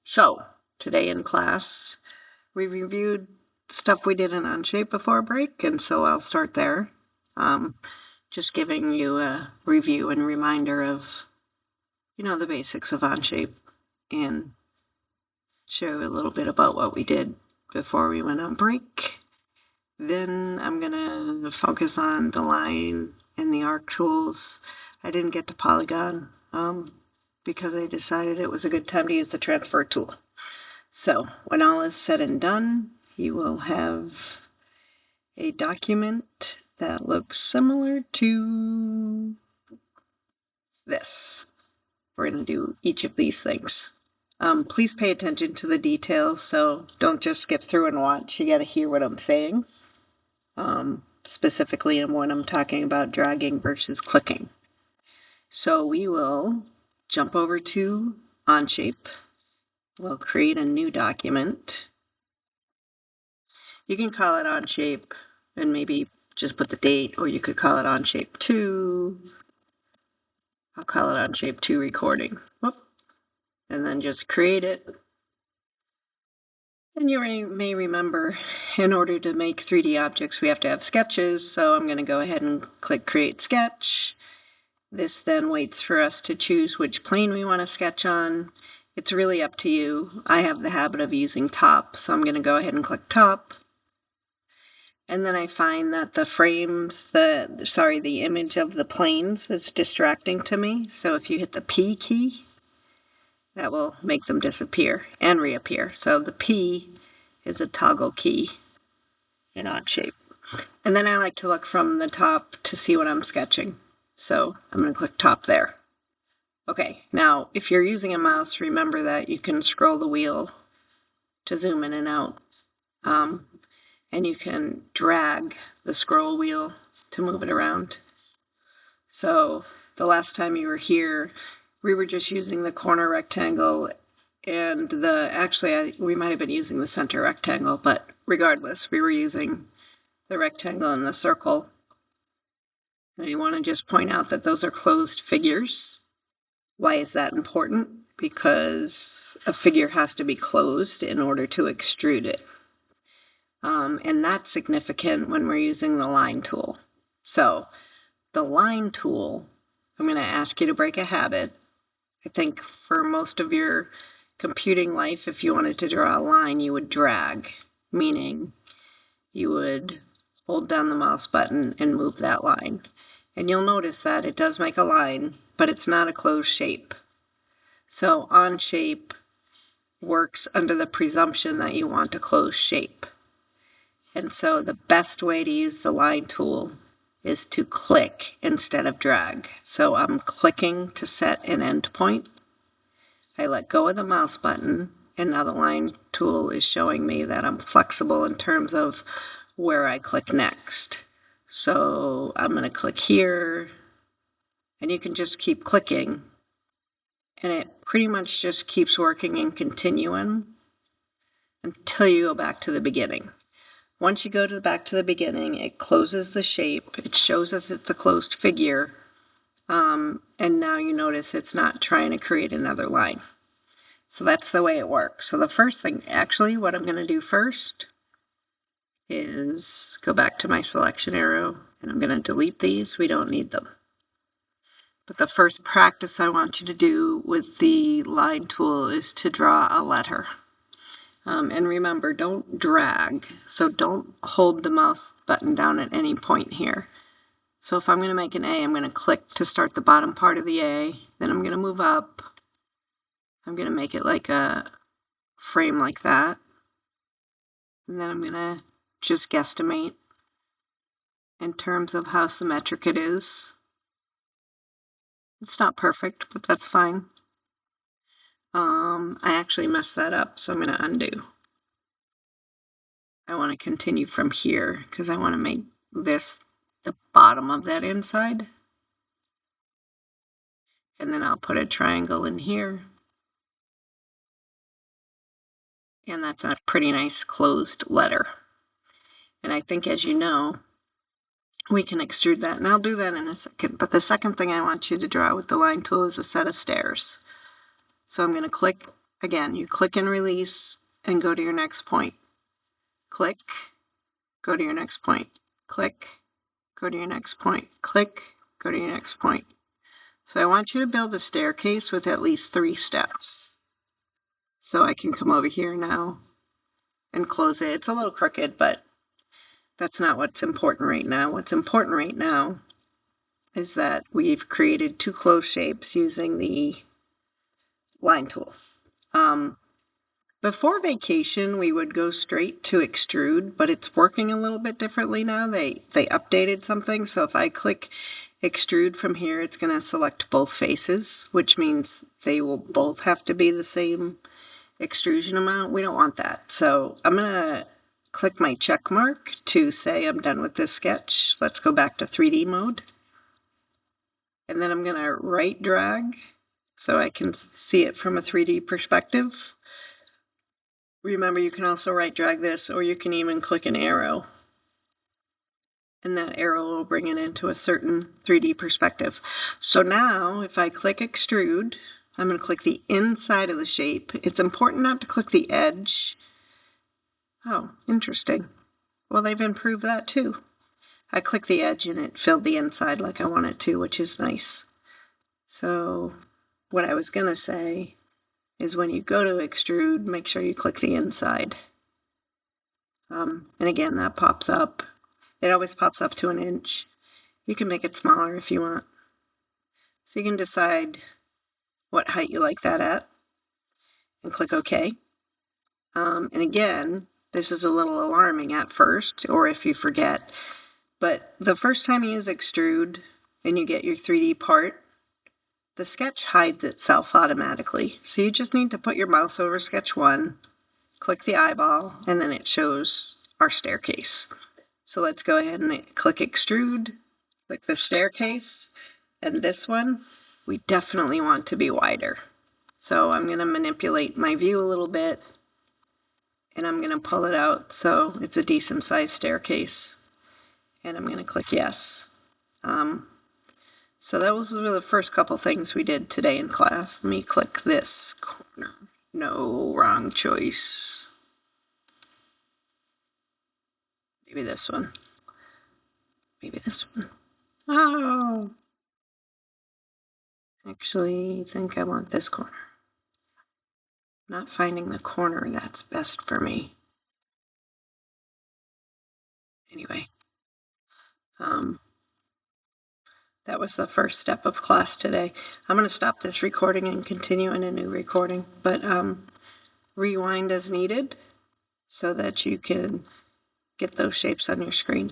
So today in class, we reviewed stuff we did in Onshape before break, and so I'll start there. Just giving you a review and reminder of, the basics of Onshape, and show a little bit about what we did before we went on break. Then I'm gonna focus on the line and the arc tools. I didn't get to polygon, because I decided it was a good time to use the transfer tool. So when all is said and done, you will have a document that looks similar to this. We're going to do each of these things. Please pay attention to the details, so don't just skip through and watch. You got to hear what I'm saying, specifically when I'm talking about dragging versus clicking. So we will jump over to Onshape. We'll create a new document. You can call it Onshape and maybe just put the date, or you could call it Onshape 2. I'll call it Onshape 2 recording. Whoop. And then just create it. And you may remember, in order to make 3D objects, we have to have sketches. So I'm going to go ahead and click Create Sketch. This then waits for us to choose which plane we want to sketch on. It's really up to you. I have the habit of using top, so I'm going to go ahead and click Top. And then I find that the frames, the image of the planes is distracting to me. So if you hit the P key, that will make them disappear and reappear. So the P is a toggle key in Onshape. And then I like to look from the top to see what I'm sketching. So I'm going to click top there. Okay, now if you're using a mouse, remember that you can scroll the wheel to zoom in and out. And you can drag the scroll wheel to move it around. So the last time you were here, we were just using the corner rectangle and we might have been using the center rectangle, but regardless, we were using the rectangle and the circle. And I want to just point out that those are closed figures. Why is that important? Because a figure has to be closed in order to extrude it. And that's significant when we're using the line tool. So the line tool, I'm going to ask you to break a habit. I think for most of your computing life, if you wanted to draw a line, you would drag, meaning you would hold down the mouse button and move that line. And you'll notice that it does make a line, but it's not a closed shape. So Onshape works under the presumption that you want a closed shape. And so the best way to use the line tool is to click instead of drag. So I'm clicking to set an endpoint. I let go of the mouse button, and now the line tool is showing me that I'm flexible in terms of where I click next. So I'm going to click here, and you can just keep clicking, and it pretty much just keeps working and continuing until you go back to the beginning. Once you go back to the beginning, it closes the shape. It shows us it's a closed figure. And now you notice it's not trying to create another line. So that's the way it works. So the first thing, actually, what I'm going to do first is go back to my selection arrow, and I'm going to delete these. We don't need them. But the first practice I want you to do with the line tool is to draw a letter. And remember, don't drag, so don't hold the mouse button down at any point here. So if I'm going to make an A, I'm going to click to start the bottom part of the A, then I'm going to move up. I'm going to make it like a frame like that, and then I'm going to just guesstimate in terms of how symmetric it is. It's not perfect, but that's fine. I actually messed that up, so I'm going to undo. I want to continue from here because I want to make this the bottom of that inside. And then I'll put a triangle in here. And that's a pretty nice closed letter. And I think, as you know, we can extrude that. And I'll do that in a second. But the second thing I want you to draw with the line tool is a set of stairs. So I'm going to click Again, you click and release and go to your next point. Click, go to your next point. Click, go to your next point. Click, go to your next point. So I want you to build a staircase with at least 3 steps. So I can come over here now and close it. It's a little crooked, but that's not what's important right now. What's important right now is that we've created 2 closed shapes using the line tool. Before vacation, we would go straight to extrude, but it's working a little bit differently now. They updated something, so if I click extrude from here, it's going to select both faces, which means they will both have to be the same extrusion amount. We don't want that. So I'm going to click my check mark to say I'm done with this sketch. Let's go back to 3D mode. And then I'm going to right drag so I can see it from a 3D perspective. Remember, you can also right drag this, or you can even click an arrow. And that arrow will bring it into a certain 3D perspective. So now, if I click extrude, I'm going to click the inside of the shape. It's important not to click the edge. Oh, interesting. Well, they've improved that too. I clicked the edge and it filled the inside like I want it to, which is nice. So what I was going to say is when you go to extrude, make sure you click the inside. And again, that pops up. It always pops up to 1 inch. You can make it smaller if you want. So you can decide what height you like that at and click OK. And again, this is a little alarming at first, or if you forget, but the first time you use extrude and you get your 3D part, the sketch hides itself automatically. So you just need to put your mouse over sketch 1, click the eyeball, and then it shows our staircase. So let's go ahead and click extrude, click the staircase, and this one, we definitely want to be wider. So I'm going to manipulate my view a little bit, and I'm going to pull it out so it's a decent sized staircase. And I'm going to click yes. So those were the first couple things we did today in class. Let me click this corner. No, wrong choice. Maybe this one. Maybe this one. Oh! Actually, I think I want this corner. Not finding the corner that's best for me. Anyway. That was the first step of class today. I'm going to stop this recording and continue in a new recording, but rewind as needed so that you can get those shapes on your screen.